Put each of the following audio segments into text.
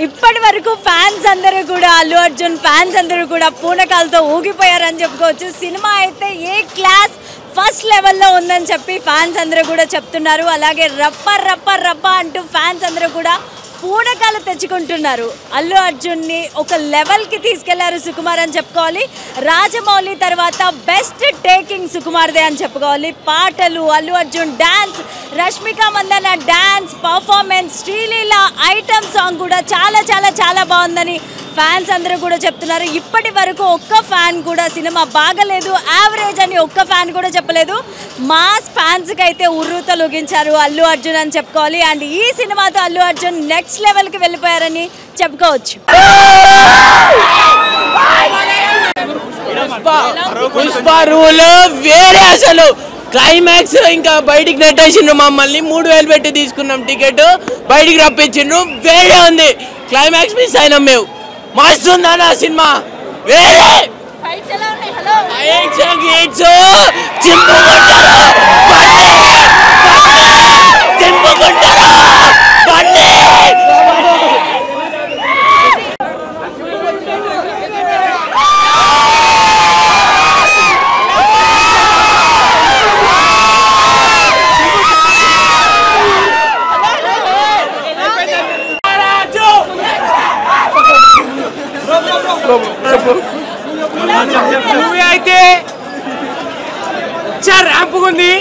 ఇప్పటి వరకు ఫ్యాన్స్ అందరూ కూడా అల్లు అర్జున్ ఫ్యాన్స్ అందరూ కూడా పూనకాలతో ఊగిపోయారని చెప్పుకోవచ్చు. సినిమా అయితే ఏ క్లాస్ ఫస్ట్ లెవెల్లో ఉందని చెప్పి ఫ్యాన్స్ అందరూ కూడా చెప్తున్నారు. అలాగే రప్ప రప్ప రప్ప అంటూ ఫ్యాన్స్ అందరూ కూడా పూనకాలు తెచ్చుకుంటున్నారు. అల్లు అర్జున్ని ఒక లెవెల్కి తీసుకెళ్లారు సుకుమార్ అని చెప్పుకోవాలి. రాజమౌళి తర్వాత బెస్ట్ టేకింగ్ సుకుమార్దే అని చెప్పుకోవాలి. పాటలు, Allu Arjun dance, Rashmika Mandanna dance performance, Sreeleela item song కూడా చాలా చాలా చాలా బాగుందని ఫ్యాన్స్ అందరూ కూడా చెప్తున్నారు. ఇప్పటి వరకు ఒక్క ఫ్యాన్ కూడా సినిమా బాగలేదు, యావరేజ్ అని ఒక్క ఫ్యాన్ కూడా చెప్పలేదు. మాస్ ఫ్యాన్స్కి అయితే ఉర్రూతలుగించారు అల్లు అర్జున్ అని చెప్పుకోవాలి. అండ్ ఈ సినిమాతో అల్లు అర్జున్ నెక్స్ట్ లెవెల్కి వెళ్ళిపోయారని చెప్పుకోవచ్చు. పుష్ప రూల్ వేరే అసలు క్లైమాక్స్ ఇంకా బయటికి నెట్టేసిండ్రు మమ్మల్ని. 3000 పెట్టి తీసుకున్నాం టికెట్, బయటికి రప్పించిండ్రు. వేరే ఉంది, క్లైమాక్స్ మిస్ అయినాం మేము. మస్తుందన్న సినిమా, వేరే మూవీ అయితే చాలా ర్యాంపుగా ఉంది.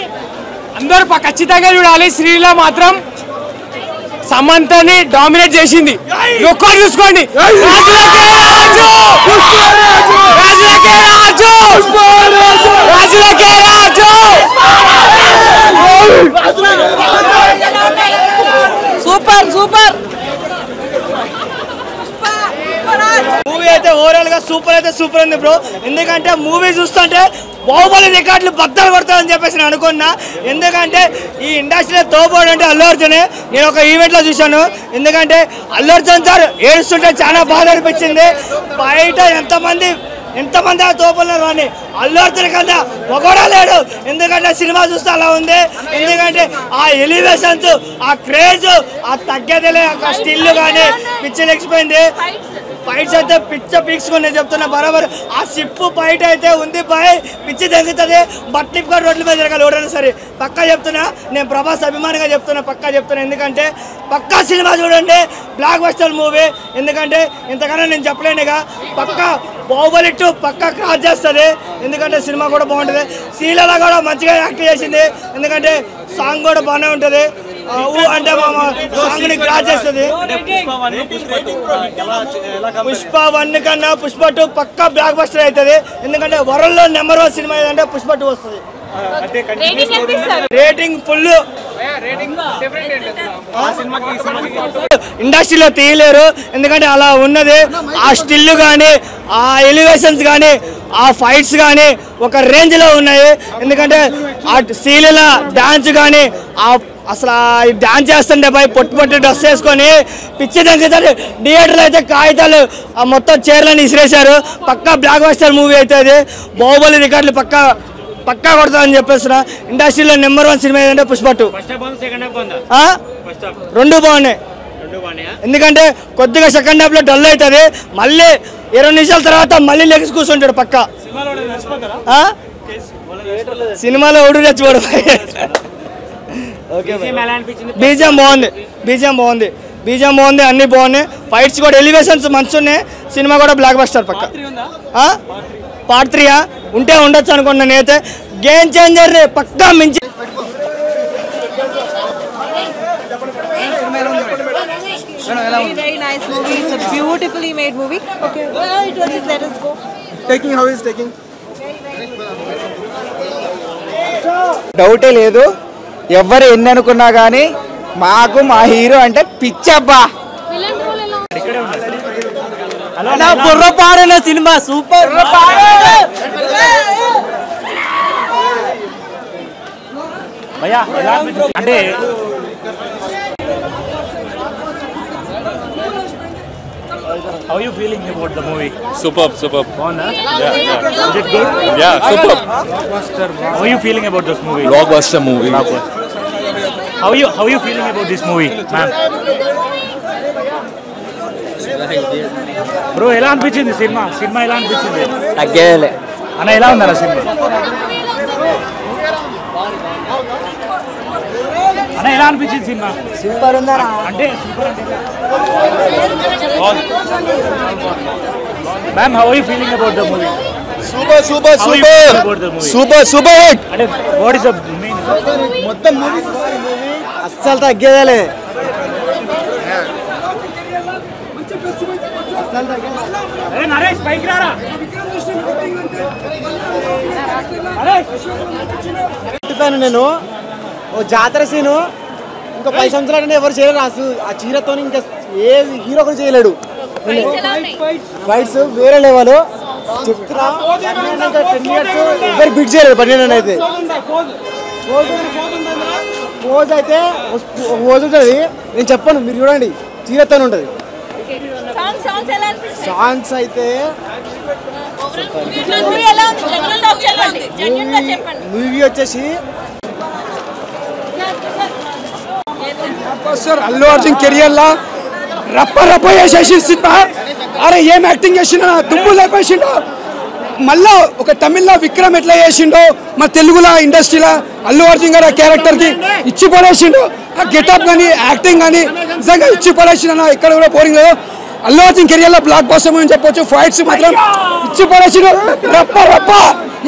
అందరూ ఖచ్చితంగా చూడాలి. శ్రీలీల మాత్రం సమంతని డామినేట్ చేసింది. ఒక్కటి చూసుకోండి, సూపర్ సూపర్ మూవీ అయితే ఓవరాల్ గా సూపర్ అయితే సూపర్ ఉంది బ్రో. ఎందుకంటే మూవీ చూస్తుంటే బాహుబలి రికార్డులు బద్దలు కొడతామని చెప్పేసి నేను అనుకున్నా. ఎందుకంటే ఈ ఇండస్ట్రీలో తోపోడు అంటే అల్లు అర్జునే. నేను ఒక ఈవెంట్లో చూశాను. ఎందుకంటే అల్లు అర్జున్ సార్ ఏడుస్తుంటే చాలా బాధ అనిపించింది. బయట ఎంతమంది ఆ తోపులు రాని అల్లు అర్జున్ కన్నా ఒకడా లేడు. ఎందుకంటే సినిమా చూస్తే అలా ఉంది. ఎందుకంటే ఆ ఎలివేషన్స్, ఆ క్రేజ్, ఆ తగ్గేదిలే, ఆ స్టిల్ కానీ పిక్చర్ ఎక్స్పోయింది. ఫైట్స్ అయితే పిచ్చ పీక్స్కొని చెప్తున్నా బరాబర్. ఆ సిప్పు బయట అయితే ఉంది బాయ్, పిచ్చి తగ్గుతుంది. బట్టిప్ కూడా రోడ్ల మీద జరగాలి ఎవరైనా సరే. పక్కా చెప్తున్నా, నేను ప్రభాస్ అభిమానిగా చెప్తున్నా, పక్కా చెప్తున్నా. ఎందుకంటే పక్కా సినిమా చూడండి, బ్లాక్ బస్టర్ మూవీ. ఎందుకంటే ఇంతకన్నా నేను చెప్పలేనుగా. పక్కా బాహుబలి 2 పక్కా క్రాస్ చేస్తుంది. ఎందుకంటే సినిమా కూడా బాగుంటుంది. శ్రీలీల కూడా మంచిగా యాక్ట్ చేసింది. ఎందుకంటే సాంగ్ కూడా బాగానే ఉంటుంది. అంటే సాంగ్ ని క్రాస్ చేస్తుంది. పుష్ప 1 కన్నా పుష్ప 2 పక్కా బ్లాక్ బస్టర్ అవుతుంది. ఎందుకంటే వరల్డ్ లో నెంబర్ 1 సినిమా ఏదంటే పుష్ప 2 వస్తుంది. Rating full. ఇండస్ట్రీలో తీయలేరు. ఎందుకంటే అలా ఉన్నది. ఆ స్టిల్ కానీ, ఆ ఎలివేషన్స్ కానీ, ఆ ఫైట్స్ కానీ ఒక రేంజ్ లో ఉన్నాయి. ఎందుకంటే ఆ శ్రీలీల డాన్స్ కానీ, అసలు డాన్స్ చేస్తుండే బాయ్ పొట్టు డ్రెస్ వేసుకొని పిచ్చి తగ్గుతారు. థియేటర్లో అయితే కాగితాలు మొత్తం చైర్లను ఇసిరేశారు. పక్కా బ్లాక్ బస్టర్ మూవీ అయితే అది. బాహుబలి రికార్డులు పక్కా కొడతామని చెప్పేస్తున్నా. ఇండస్ట్రీలో నెంబర్ 1 సినిమా ఏదంటే పుష్ప 2. రెండు బాగున్నాయి. ఎందుకంటే కొద్దిగా సెకండ్ హాఫ్ లో డల్ అవుతుంది. మళ్ళీ 20 నిమిషాల తర్వాత మళ్ళీ లెగ్స్ కూర్చుంటాడు పక్కా. సినిమాలో ఓడు చచ్చిపోడు. బీజం బాగుంది, అన్ని బాగున్నాయి. ఫైట్స్ కూడా ఎలివేషన్స్ మంచి ఉన్నాయి. సినిమా కూడా బ్లాక్ బస్టర్ పక్క. పార్ట్ 3 ఉంటే ఉండొచ్చు అనుకున్నా. నేనైతే గేమ్ చేంజర్ పక్కా మించి. Very nice movie. It's a beautifully made movie. Okay, let us go. How is taking? డౌటే లేదు. ఎవరు ఎన్ని అనుకున్నా కానీ మాకు మా హీరో అంటే పిచ్చబ్బా. బుర్రపాడిన సినిమా సూపర్. అంటే how are you feeling about the movie? Superb. Bonna? Yeah. Is it good? Yeah, superb. How are you feeling about this movie? Blockbuster movie. How are you feeling about this movie, ma'am? Bro ఎలా అనిపించింది cinema ఎలా అనిపించింది? తగ్గేదేలే అన్న ఎలా ఉందన్న cinema? అన్న ఎలా అనిపించింది సినిమా? సూపర్ ఉందరా అంటే ma'am how are you feeling about the movie? Super hit అంటే వాట్ ఇస్ ద మెయిన్? మొత్తం మూవీ అస్సలు తగ్గేదేలే. అరే నరేష్ పైకి రారా. నేను ఓ జాతర సీను ఇంకా 10 సంవత్సరాలు ఎవరు చేయలేరు. అసలు ఆ చీరతో ఇంకా ఏ హీరో కూడా చేయలేడు. ఫైట్స్ వేరే లెవెల్ చెప్తున్నా. 10 years ఎవరు బిట్ చేయలేరు 12 అయితే. పోజ్ అయితే పోజ్ ఉంటుంది, నేను చెప్పను, మీరు చూడండి, చీరతో ఉంటుంది. సాంగ్స్ అయితే మూవీ వచ్చేసి అల్లు అర్జున్ కెరియర్ లా రప్ప చేసేసి సినిమా. అరే ఏం యాక్టింగ్ చేసిండో, దుమ్ము లేపేసిండో. మళ్ళా ఒక తమిళ్లో విక్రమ్ ఎట్లా చేసిండో మా తెలుగులో ఇండస్ట్రీలో అల్లు అర్జున్ గారు ఆ క్యారెక్టర్కి ఇచ్చి పడేసిండు. ఆ గెటప్ కానీ యాక్టింగ్ కానీ నిజంగా ఇచ్చి పడేసిండు. ఇక్కడ కూడా బోరింగ్ లేదు. అల్లు అర్జున్ కెరియర్లో బ్లాక్ బస్టర్ అని చెప్పొచ్చు. ఫైట్స్ మాత్రం ఇచ్చి పడేసిండు. రప్ప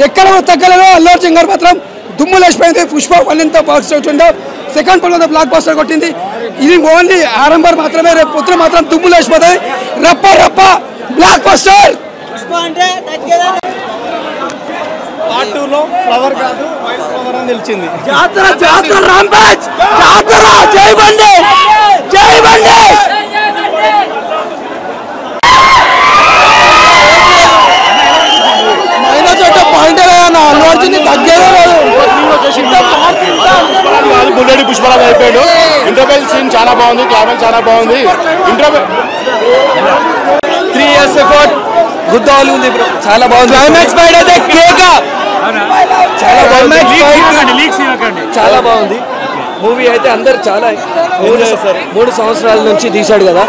ఎక్కడ తగ్గలేదు. అల్లు అర్జున్ గారు మాత్రం దుమ్ము లేచిపోయింది. పుష్ప 1 ఎంత బాక్స్ అవుతుందో, సెకండ్ పర్లో బ్లాక్ బస్టర్ కొట్టింది. ఇది ఓన్లీ ఆరంభం మాత్రమే. రేపు పొద్దున మాత్రం దుమ్ము లేచిపోతుంది. రప్ప బ్లాక్ బస్టర్. పార్ట్ 2లో ఫ్లవర్ కాదు వైట్ ఫ్లవర్ అని తెలిసింది. జాతర రాంబాజ్ జాతర. జై బండి పాయింట్ అల్లు అర్జున్ తగ్గేదే లేదు. బుల్లెడి పుష్పరాజ్ అయిపోయాడు. ఇంటర్వెల్ సీన్ చాలా బాగుంది, క్లైమాక్స్ చాలా బాగుంది. Interval 3 years effort good all ఉంది బ్రో, చాలా బాగుంది. క్లైమాక్స్ ఫైట్ అయితే కేక చాలా బాగుంది. చాలా బాగుంది మూవీ అయితే. అందరు చాలా 3 సంవత్సరాల నుంచి తీశాడు కదా,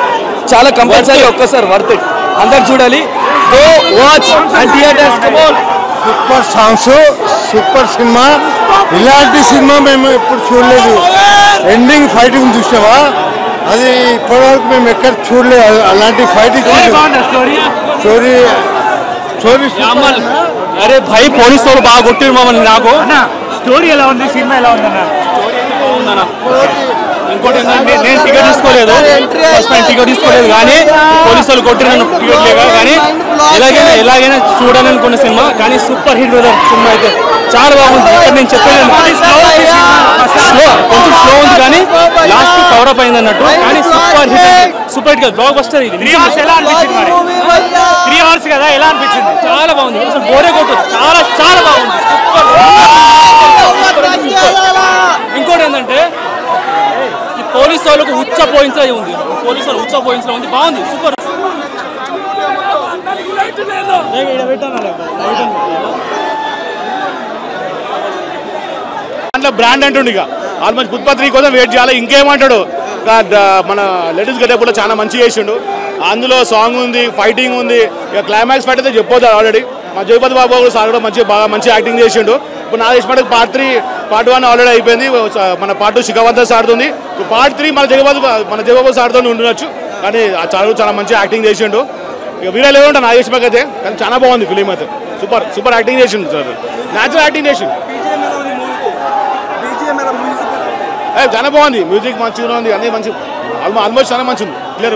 చాలా కంపల్సరీ ఒక్కసారి వర్త్ ఇట్. అందరు చూడాలి. Go watch and theatres. Come on. Super songs, super cinema. ఇలాంటి సినిమా మేము ఎప్పుడు చూడలేదు. ఎండింగ్ ఫైటింగ్ చూసావా, అది ఇప్పటివరకు మేము ఎక్కడ చూడలేదు. అలాంటి ఫైటింగ్ స్టోరీ. అరే భయ్ పోలీసు వాళ్ళు బాగా కొట్టిరు మమ్మల్ని. నాకు స్టోరీ ఎలా ఉంది, సినిమా ఎలా ఉందన్న? ఇంకోటి ఏంటంటే నేను టికెట్ తీసుకోలేదు, టికెట్ తీసుకోలేదు కానీ పోలీసు వాళ్ళు కొట్టిన టికెట్ లేక. కానీ ఎలాగైనా చూడాలనుకున్న సినిమా, కానీ సూపర్ హిట్ బ్రదర్. సినిమా అయితే చాలా బాగుంది. ఇక్కడ నేను చెప్పలేదు, కొంచెం స్లో ఉంది కానీ లాస్ట్ కవర్ అప్ అయింది అన్నట్టు. కానీ సూపర్ హిట్ కదా, బ్లాక్ బస్టర్. ఇది 3 hours ఎలా అనిపించింది? మరి 3 hours కదా, ఎలా అనిపించింది? చాలా బాగుంది, అసలు బోరే కొట్టదు. చాలా బాగుంది. ఇంకోటి ఏంటంటే ఈ పోలీసు వాళ్ళకు ఉచ్చ పోయించే ఉంది. పోలీసు వాళ్ళు ఉచ్చ పోయించే ఉంది. బాగుంది, సూపర్. దాంట్లో బ్రాండ్ అంటుండు. ఇక ఆల్మోస్ట్ పుష్ప 3 కోసం వెయిట్ చేయాలి. ఇంకేమంటాడు, మన లేడీస్ గెటప్లో చాలా మంచిగా చేసిండు. అందులో సాంగ్ ఉంది, ఫైటింగ్ ఉంది. ఇక క్లైమాక్స్ ఫైట్ అయితే చెప్పొద్దు ఆల్రెడీ. మా జగపతి బాబు కూడా సార్ కూడా బాగా మంచి యాక్టింగ్ చేసిండు. ఇప్పుడు నా చేసిన పార్ట్ 3 పార్ట్ 1 ఆల్రెడీ అయిపోయింది. మన పార్ట్ 2 శిఖావంత సార్తుంది. ఇప్పుడు పార్ట్ 3 మన జగపతి సార్తో ఉండొచ్చు. కానీ చాలా మంచి యాక్టింగ్ చేసిండు. ఇక వీరే లేవుంటా నాగేష్ బాగ్ అయితే. కానీ చాలా బాగుంది ఫిలిం అయితే. సూపర్ యాక్టింగ్ చేసిండు సార్. న్యాచురల్ యాక్టింగ్ చేసిండు. చాలా బాగుంది. మ్యూజిక్ మంచిగా ఉంది, అన్నీ మంచి, ఆల్మోస్ట్ చాలా మంచిగా ఉంది. క్లియర్.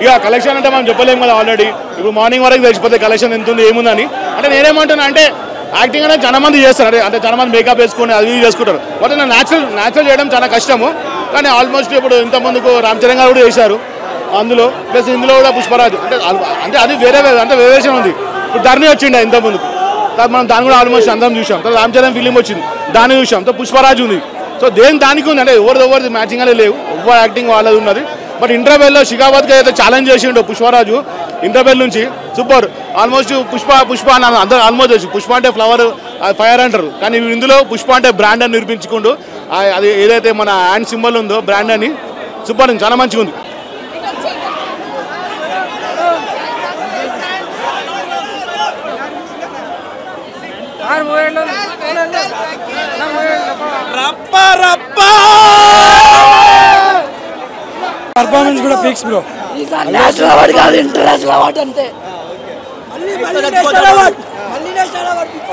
ఇక కలెక్షన్ అంటే మనం చెప్పలేము కదా ఆల్రెడీ. ఇప్పుడు మార్నింగ్ వరకు తెలిసిపోతే కలెక్షన్ ఎంత ఉంది ఏముందని. అంటే నేనేమంటున్నా అంటే యాక్టింగ్ అనేది చాలా మంది చేస్తారు. అంటే చాలా మంది మేకప్ వేసుకొని అది చేసుకుంటారు. బట్ న్యాచురల్ చేయడం చాలా కష్టము. కానీ ఆల్మోస్ట్ ఇప్పుడు ఇంత ముందుకు రామ్ చరణ్ గారు కూడా చేశారు అందులో. ప్లస్ ఇందులో కూడా పుష్పరాజ్ అంటే అది వేరే వేరియేషన్ ఉంది. ఇప్పుడు ధర్ని వచ్చిండే ఇంత ముందుకు, మనం దాన్ని కూడా ఆల్మోస్ట్ అందరం చూసాం. తర్వాత రామ్ చరణ్ ఫిలిం వచ్చింది, దాన్ని చూసాం. సో పుష్పరాజ్ ఉంది. సో దానికి ఉంది. అంటే ఎవరిది మ్యాచింగ్ అనేది లేవు, ఎవరు యాక్టింగ్ వాళ్ళది ఉన్నది. బట్ ఇంటర్వెల్లో షికాబాద్కి అయితే ఛాలెంజ్ చేసిండు పుష్పరాజు ఇంటర్వెల్ నుంచి. సూపర్. ఆల్మోస్ట్ పుష్ప అందరూ ఆల్మోస్ట్ వచ్చి పుష్ప అంటే ఫ్లవర్, ఫైర్ అంటారు. కానీ ఇందులో పుష్ప అంటే బ్రాండ్ అని నిరూపించుకుంటూ అది ఏదైతే మన హ్యాండ్ సింబల్ ఉందో బ్రాండ్ అని. సూపర్, చాలా మంచిగా ఉంది. పర్ఫార్మెన్స్ కూడా ఫిక్స్ బ్రో. నేషనల్ అవార్డు కాదు, ఇంటర్నేషనల్ అవార్డు అంతే.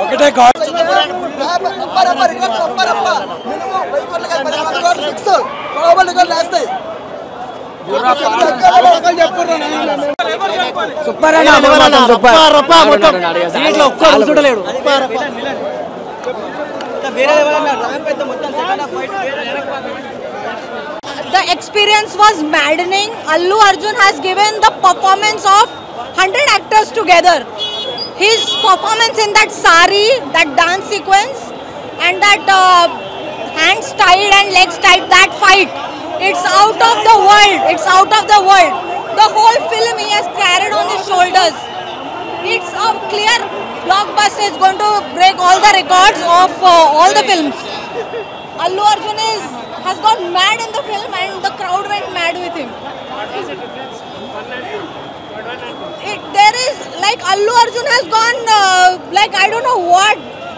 ఒకటే సూపర్ చూడలేడు. The experience was maddening. Allu Arjun has given the performance of 100 actors together. His performance in that sari, that dance sequence, and that hands tied and legs tied, that fight, it's out of the world. It's out of the world. The whole film he has carried on his shoulders. It's a clear blockbuster. It's going to break all the records of all the films. Allu Arjun has gone mad in the film and the crowd went mad with him. There is like Allu Arjun has gone like I don't know what,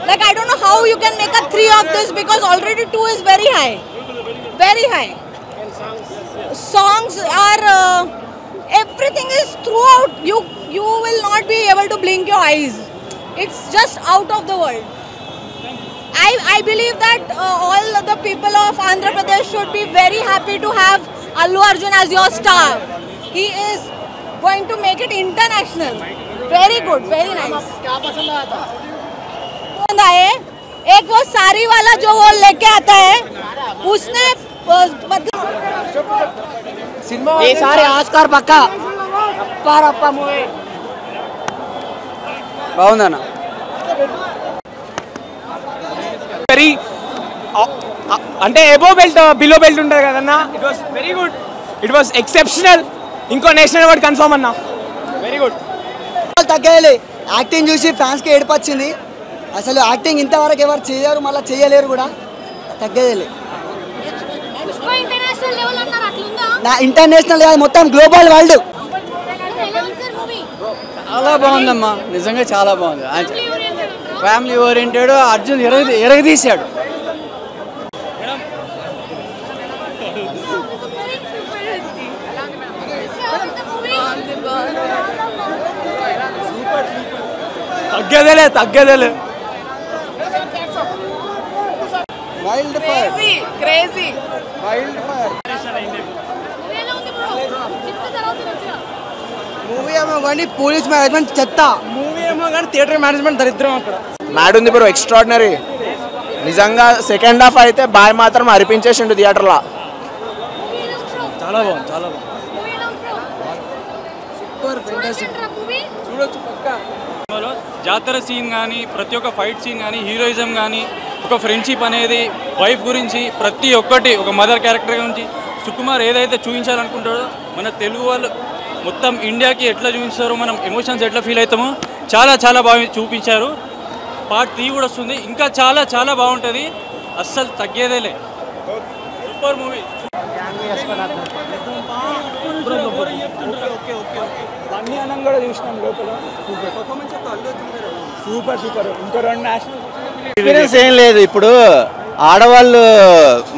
like I don't know how you can make a 3 of this because already 2 is very high, very high. Songs are everything is throughout. You will not be able to blink your eyes. It's just out of the world. I believe that all the people of Andhra Pradesh should be very happy to have Allu Arjun as your star. He is going to make it international. Very good, very nice. एक वो सारी वाला जो वो लेके आता है उसने मतलब ये सारे ఆస్కార్ పక్కా అప్పారప్ప మూవీ బాగుందన్న. వెరీ అంటే ఎబో బెల్ట్ బిలో బెల్ట్ ఉంటుంది కదన్నా. It was very good, it was exceptional. ఇంకో నేషనల్ అవార్డు కన్ఫర్మ్ అన్నా. Very good. తగ్గేయాలి. యాక్టింగ్ చూసి ఫ్యాన్స్కి ఏడిపొచ్చింది. అసలు యాక్టింగ్ ఇంతవరకు ఎవరు చేయరు, మళ్ళీ చేయలేరు కూడా. తగ్గేయాలి. ఇంటర్నేషనల్ కాదు, మొత్తం గ్లోబల్ వరల్డ్. చాలా బాగుందమ్మా, నిజంగా చాలా బాగుంది. Family oriented. అర్జున్ ఎరగదీశాడు. తగ్గేదేలే. Wild fire, crazy. Wild fire movie ఏమో కానీ పోలీస్ మేనేజ్మెంట్ చెత్త. మూవీ ఏమో కానీ థియేటర్ మేనేజ్మెంట్ దరిద్రం. అక్కడ మ్యాడ్ ఉంది బ్రో, ఎక్స్ట్రాడినరీ. నిజంగా సెకండ్ హాఫ్ అయితే బాయ్ మాత్రం అరిపించేసిండు థియేటర్లో. చాలా బాగుంది, చాలా బాగుంది. చూడొచ్చు పక్కా. జాతర సీన్ కానీ, ప్రతి ఒక్క ఫైట్ సీన్ కానీ, హీరోయిజం కానీ, ఒక ఫ్రెండ్షిప్ అనేది, వైఫ్ గురించి, ప్రతి ఒక్కటి ఒక మదర్ క్యారెక్టర్ గురించి సుకుమార్ ఏదైతే చూపించాలనుకుంటాడో మన తెలుగు వాళ్ళు మొత్తం ఇండియాకి ఎట్లా చూపించారో, మనం ఎమోషన్స్ ఎట్లా ఫీల్ అవుతామో చాలా చాలా బాగా చూపించారు. పార్ట్ 3 కూడా వస్తుంది, ఇంకా చాలా చాలా బాగుంటుంది. అస్సలు తగ్గేదేలే. Super movie. కూడా చూసినాం లోపల. Super super. ఇంకో 2 నేషనల్ ఎక్స్పీరియన్స్ ఏం లేదు. ఇప్పుడు ఆడవాళ్ళు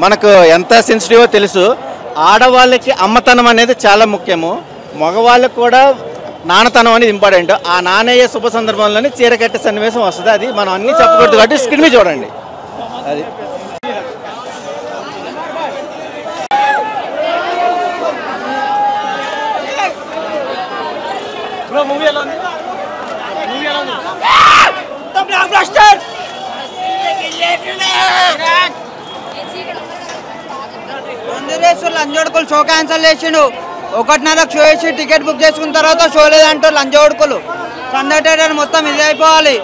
మనకు ఎంత సెన్సిటివో తెలుసు. ఆడవాళ్ళకి అమ్మతనం అనేది చాలా ముఖ్యము, మగవాళ్ళకి కూడా నాన్నతనం అనేది ఇంపార్టెంట్. ఆ నానయ్య శుభ సందర్భంలోనే చీర కట్టే సన్నివేశం వస్తుంది. అది మనం అన్నీ చెప్పకూడదు కాబట్టి స్క్రీన్ మీద చూడండి. అది లంజోడుకులు షో క్యాన్సల్ చేసిండు. 1:30 షో వేసి టికెట్ బుక్ చేసుకున్న తర్వాత షో లేదంటారు లంజోడుకులు. సండే థియేటర్ మొత్తం ఇది అయిపోవాలి.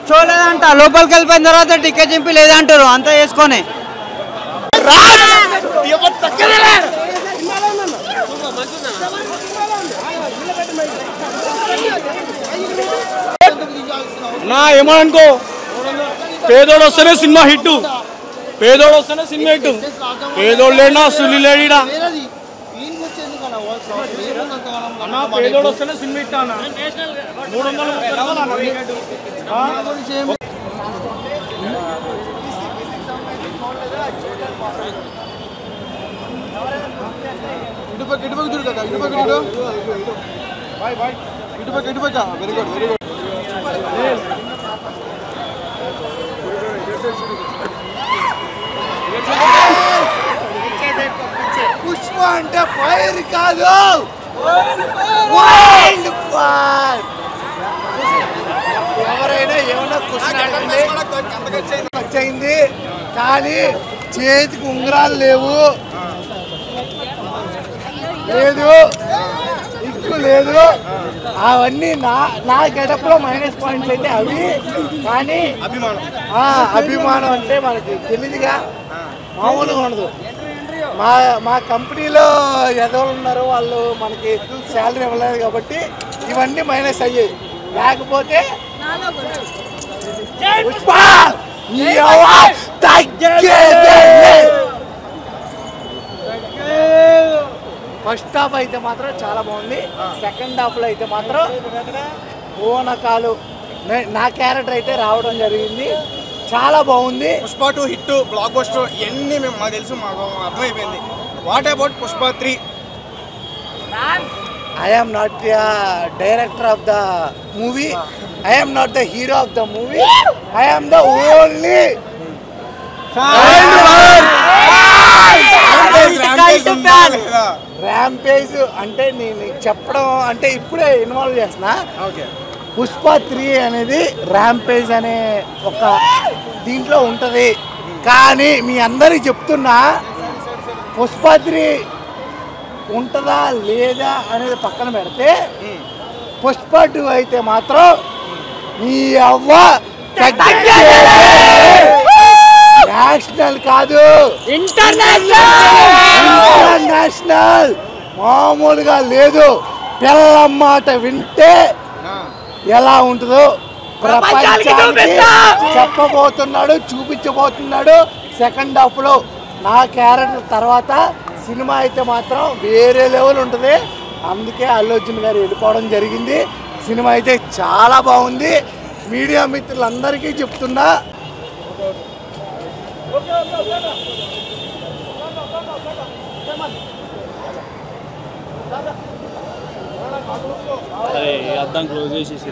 షో లేదంట, లోపలికి వెళ్ళిపోయిన తర్వాత టికెట్ చింపి లేదంటారు. అంతా చేసుకొని నా ఏమనుకో, పేదోడు వస్తేనే సినిమా హిట్. పేదోడు వస్తేనే సినిమా హిట్. పేదోడు లేడా సులి లేడా అన్న. పేదోడు వస్తేనే సినిమా హిట్ అన్న. 300 పుష్ప అంటే ఫైర్ కాదు, ఎవరైనా ఏమన్నా వచ్చయింది కానీ చేతికి ఉంగరాలు లేవు, లేదు ఇక్కు లేదు. అవన్నీ నా గెటప్ లో మైనస్ పాయింట్స్ అయితే అవి. కానీ అభిమానం అంటే మనకి తెలియదుగా, మామూలుగా ఉండదు. మా కంపెనీలో ఎదవలు ఉన్నారు, వాళ్ళు మనకి శాలరీ ఇవ్వలేదు కాబట్టి ఇవన్నీ మైనస్ అయ్యాయి. లేకపోతే ఫస్ట్ హాఫ్ అయితే మాత్రం చాలా బాగుంది. సెకండ్ హాఫ్ లో అయితే మాత్రం ఓనకాలు నా క్యారెక్టర్ అయితే రావడం జరిగింది, చాలా బాగుంది. పుష్ప 2 హిట్, బ్లాక్ బస్టర్ ఇవన్నీ మేము మాకు తెలుసు, మాకు అర్థమైపోయింది. What about Pushpa 3? I am not the director of the movie. I am not the hero of the movie. I am the only rampage. అంటే నేను చెప్పడం అంటే ఇప్పుడే ఇన్వాల్వ్ చేస్తున్నా. పుష్ప 3 అనేది ర్యాంపేజ్ అనే ఒక దీంట్లో ఉంటుంది. కానీ మీ అందరికి చెప్తున్నా, పుష్ప 3 ఉంటుందా లేదా అనేది పక్కన పెడితే పుష్ప 2 అయితే మాత్రం మీ అవ్వ నేషనల్ కాదు, ఇంటర్నేషనల్. మామూలుగా లేదు. పిల్లల మాట వింటే ఎలా ఉంటుందో ప్రపంచానికి చెప్పబోతున్నాడు, చూపించబోతున్నాడు. సెకండ్ హాఫ్ లో నా క్యారెక్టర్ తర్వాత సినిమా అయితే మాత్రం వేరే లెవెల్ ఉంటుంది. అందుకే అల్లు అర్జున్ గారు వెళ్ళిపోవడం జరిగింది. సినిమా అయితే చాలా బాగుంది. మీడియా మిత్రులందరికీ చెప్తున్నా, అద్దం క్లోజ్ చేసేసి